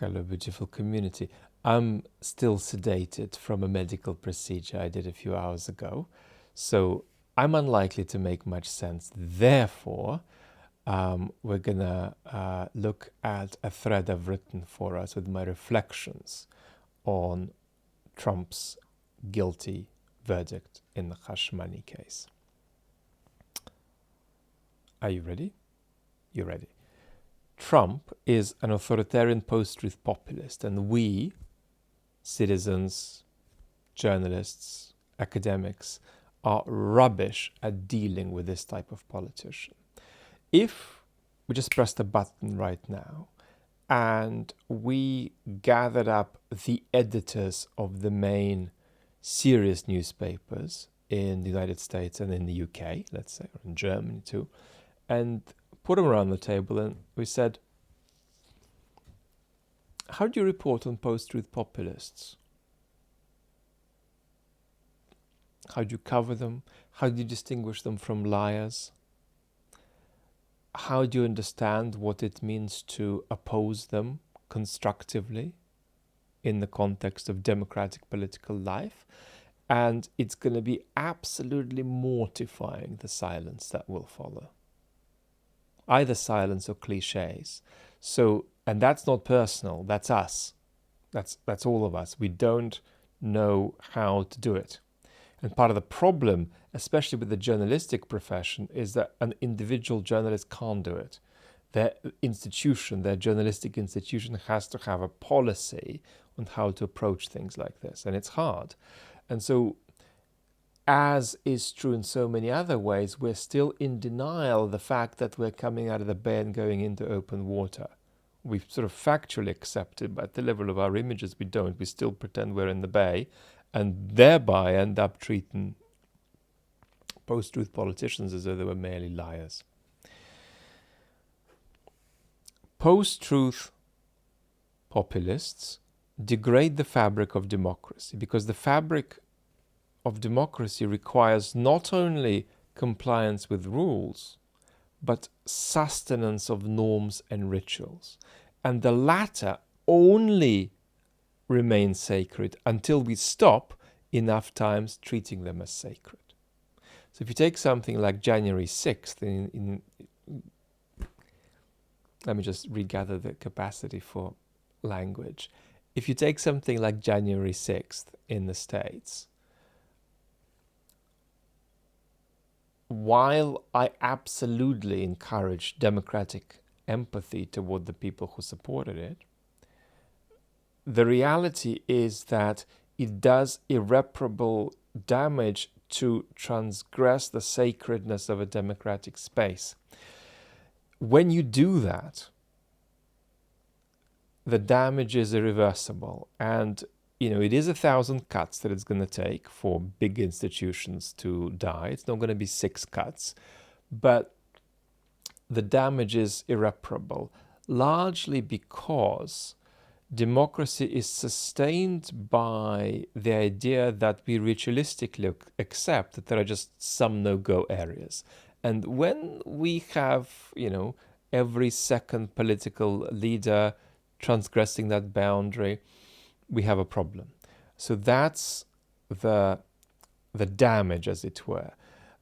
Hello, beautiful community. I'm still sedated from a medical procedure I did a few hours ago, so I'm unlikely to make much sense. Therefore, we're gonna look at a thread I've written for us with my reflections on Trump's guilty verdict in the Khashoggi case. Are you ready? You're ready. Trump is an authoritarian post-truth populist, and we, citizens, journalists, academics, are rubbish at dealing with this type of politician. If we just pressed a button right now and we gathered up the editors of the main serious newspapers in the United States and in the UK, let's say, or in Germany too, and put them around the table and we said, how do you report on post-truth populists? How do you cover them? How do you distinguish them from liars? How do you understand what it means to oppose them constructively in the context of democratic political life? And it's going to be absolutely mortifying, the silence that will follow. Either silence or cliches. So, and that's not personal, that's us. That's all of us. We don't know how to do it. And part of the problem, especially with the journalistic profession, is that an individual journalist can't do it. Their institution, their journalistic institution, has to have a policy on how to approach things like this. And it's hard. And so, as is true in so many other ways, we're still in denial of the fact that we're coming out of the bay and going into open water. We've sort of factually accepted, but at the level of our images, we don't. We still pretend we're in the bay and thereby end up treating post-truth politicians as though they were merely liars. Post-truth populists degrade the fabric of democracy because the fabric of democracy requires not only compliance with rules, but sustenance of norms and rituals. And the latter only remain sacred until we stop enough times treating them as sacred. So if you take something like January 6th, let me just regather the capacity for language. If you take something like January 6th in the States, while I absolutely encourage democratic empathy toward the people who supported it, the reality is that it does irreparable damage to transgress the sacredness of a democratic space. When you do that, the damage is irreversible. And, it is 1,000 cuts that it's going to take for big institutions to die. It's not going to be 6 cuts. But the damage is irreparable, largely because democracy is sustained by the idea that we ritualistically accept that there are just some no-go areas. And when we have, every second political leader transgressing that boundary, we have a problem. So that's the damage, as it were.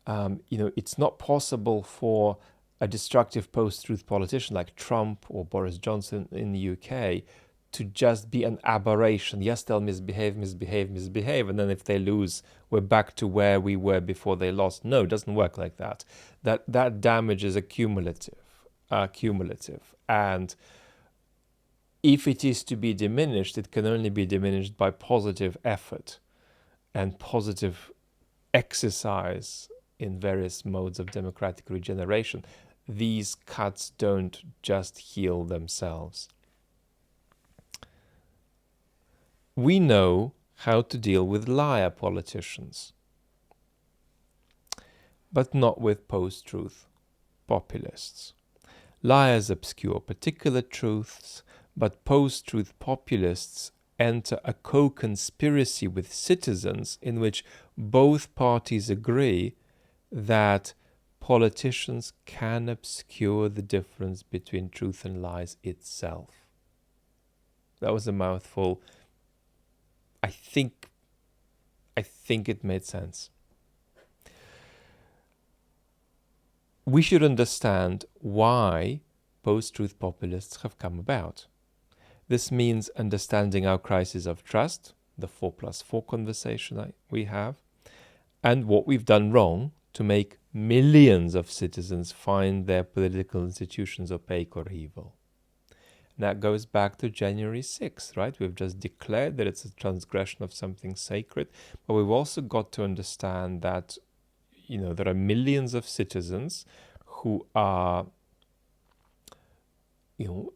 It's not possible for a destructive post-truth politician like Trump or Boris Johnson in the UK to just be an aberration. Yes, they'll misbehave, and then if they lose, we're back to where we were before they lost. No, it doesn't work like that. That damage is cumulative. And if it is to be diminished, it can only be diminished by positive effort and positive exercise in various modes of democratic regeneration. These cuts don't just heal themselves. We know how to deal with liar politicians, but not with post-truth populists. Liars obscure particular truths, but post-truth populists enter a co-conspiracy with citizens in which both parties agree that politicians can obscure the difference between truth and lies itself. That was a mouthful. I think it made sense. We should understand why post-truth populists have come about. This means understanding our crisis of trust, the 4+4 conversation we have, and what we've done wrong to make millions of citizens find their political institutions opaque or evil. And that goes back to January 6th, right? We've just declared that it's a transgression of something sacred, but we've also got to understand that, there are millions of citizens who are,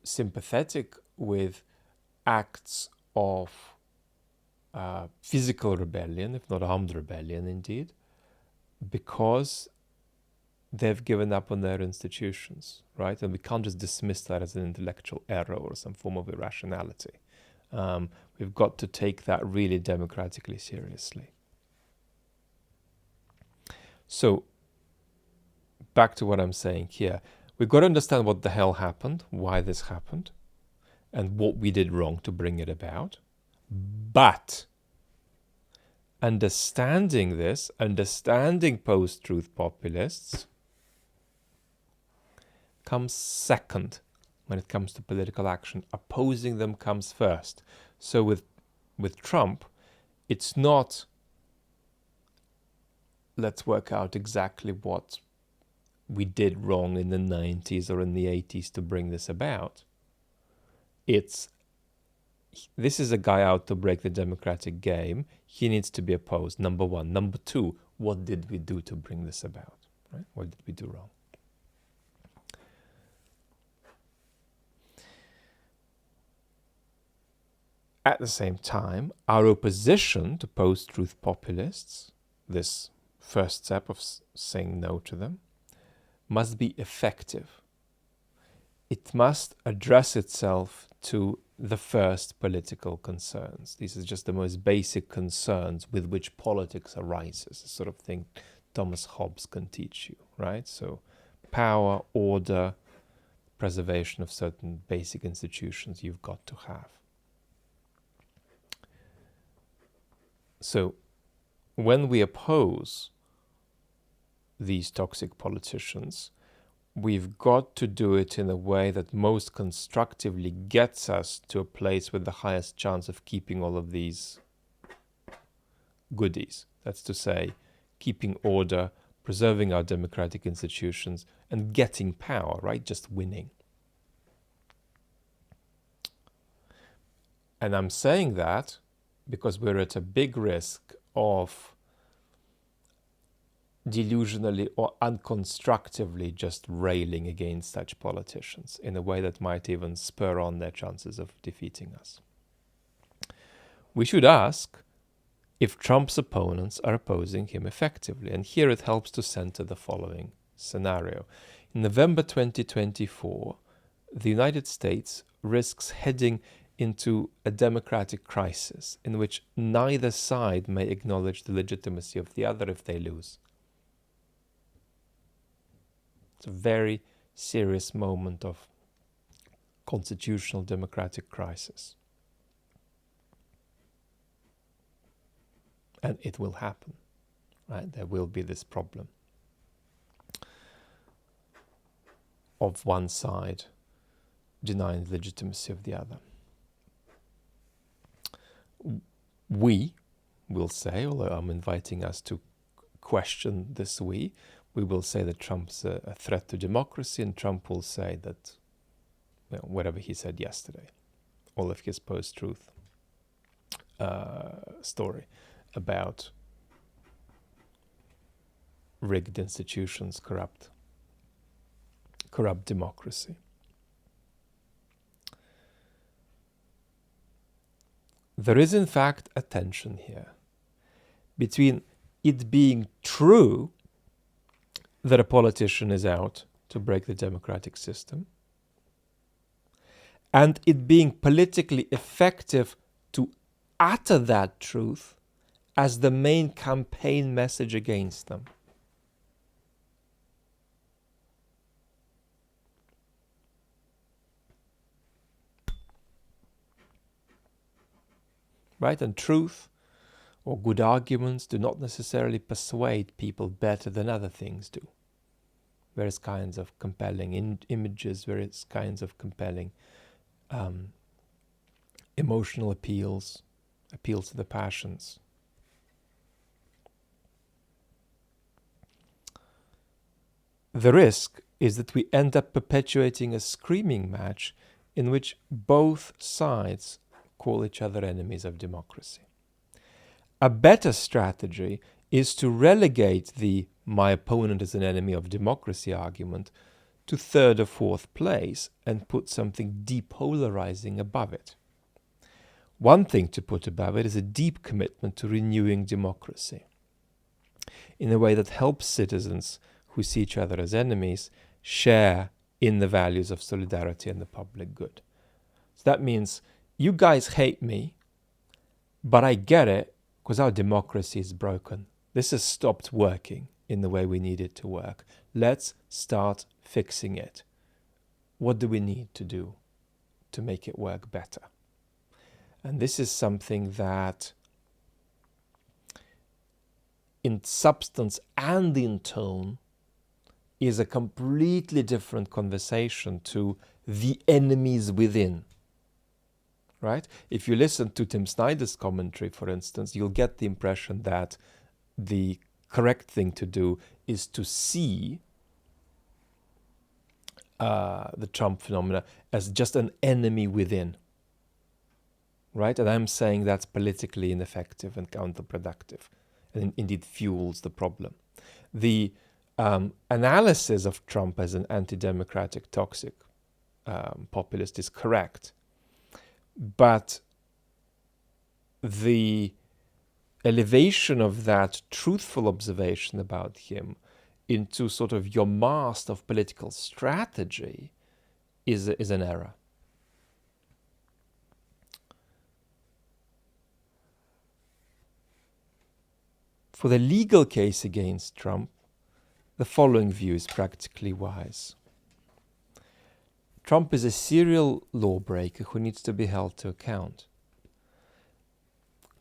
sympathetic with acts of physical rebellion, if not armed rebellion indeed, because they've given up on their institutions, right? And we can't just dismiss that as an intellectual error or some form of irrationality. We've got to take that really democratically seriously. So, back to what I'm saying here. We've got to understand what the hell happened, why this happened, and what we did wrong to bring it about. But understanding this, understanding post-truth populists, comes second when it comes to political action. Opposing them comes first. So with Trump, it's not, let's work out exactly what we did wrong in the 90s or in the 80s to bring this about. This is a guy out to break the democratic game. He needs to be opposed, number one. Number two, what did we do to bring this about? Right? What did we do wrong? At the same time, our opposition to post-truth populists, this first step of saying no to them, must be effective. It must address itself to the first political concerns. These are just the most basic concerns with which politics arises, the sort of thing Thomas Hobbes can teach you, right? So power, order, preservation of certain basic institutions you've got to have. So when we oppose these toxic politicians, we've got to do it in a way that most constructively gets us to a place with the highest chance of keeping all of these goodies. That's to say, keeping order, preserving our democratic institutions, and getting power, right? Just winning. And I'm saying that because we're at a big risk of delusionally or unconstructively just railing against such politicians in a way that might even spur on their chances of defeating us. We should ask if Trump's opponents are opposing him effectively, and here it helps to center the following scenario. In November 2024, the United States risks heading into a democratic crisis in which neither side may acknowledge the legitimacy of the other if they lose. It's a very serious moment of constitutional democratic crisis. And it will happen, right? There will be this problem of one side denying the legitimacy of the other. We will say, although I'm inviting us to question this we will say that Trump's a threat to democracy, and Trump will say that, whatever he said yesterday, all of his post-truth story about rigged institutions, corrupt democracy. There is in fact a tension here between it being true that a politician is out to break the democratic system and it being politically effective to utter that truth as the main campaign message against them. right? And truth or good arguments do not necessarily persuade people better than other things do. Various kinds of compelling images, various kinds of compelling emotional appeals to the passions. The risk is that we end up perpetuating a screaming match in which both sides call each other enemies of democracy. A better strategy is to relegate the "my opponent is an enemy of democracy" argument to third or fourth place and put something depolarizing above it. One thing to put above it is a deep commitment to renewing democracy in a way that helps citizens who see each other as enemies share in the values of solidarity and the public good. So that means you guys hate me, but I get it because our democracy is broken. This has stopped working in the way we need it to work. Let's start fixing it. What do we need to do to make it work better? And this is something that in substance and in tone is a completely different conversation to the enemies within. Right? If you listen to Tim Snyder's commentary, for instance, you'll get the impression that the correct thing to do is to see the Trump phenomena as just an enemy within. Right? And I'm saying that's politically ineffective and counterproductive, and indeed fuels the problem. The analysis of Trump as an anti-democratic, toxic populist is correct, but the elevation of that truthful observation about him into sort of your master of political strategy is an error. For the legal case against Trump, the following view is practically wise. Trump is a serial lawbreaker who needs to be held to account.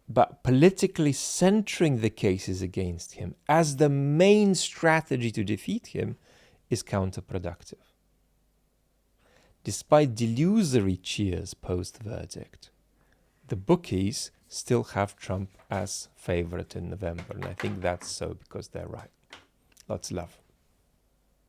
But politically centering the cases against him as the main strategy to defeat him is counterproductive. Despite delusory cheers post-verdict, the bookies still have Trump as favorite in November, and I think that's so because they're right. Lots of love.